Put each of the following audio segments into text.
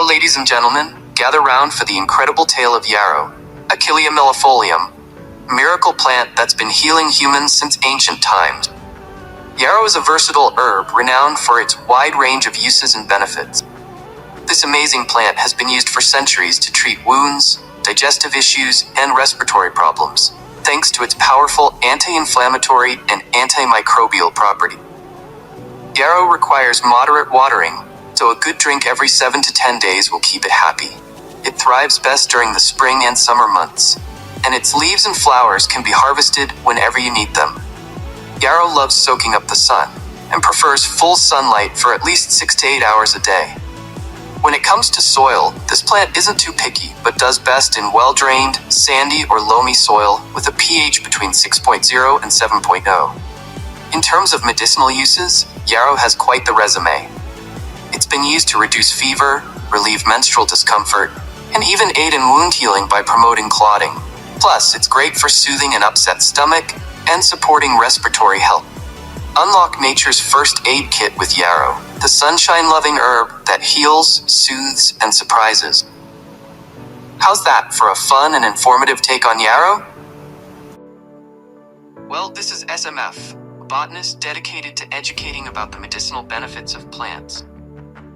ladies and gentlemen, gather round for the incredible tale of Yarrow, Achillea millefolium, a miracle plant that's been healing humans since ancient times. Yarrow is a versatile herb renowned for its wide range of uses and benefits. This amazing plant has been used for centuries to treat wounds, digestive issues, and respiratory problems, thanks to its powerful anti-inflammatory and antimicrobial property. Yarrow requires moderate watering, so a good drink every 7 to 10 days will keep it happy. It thrives best during the spring and summer months, and its leaves and flowers can be harvested whenever you need them. Yarrow loves soaking up the sun, and prefers full sunlight for at least 6 to 8 hours a day. When it comes to soil, this plant isn't too picky, but does best in well-drained, sandy or loamy soil with a pH between 6.0 and 7.0. In terms of medicinal uses, Yarrow has quite the resume. It's been used to reduce fever, relieve menstrual discomfort, and even aid in wound healing by promoting clotting. Plus, it's great for soothing an upset stomach and supporting respiratory health. Unlock nature's first aid kit with Yarrow, the sunshine-loving herb that heals, soothes, and surprises. How's that for a fun and informative take on Yarrow? Well, this is SMF, a botanist dedicated to educating about the medicinal benefits of plants.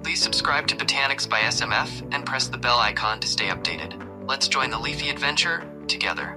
Please subscribe to Botanics by SMF and press the bell icon to stay updated. Let's join the leafy adventure together.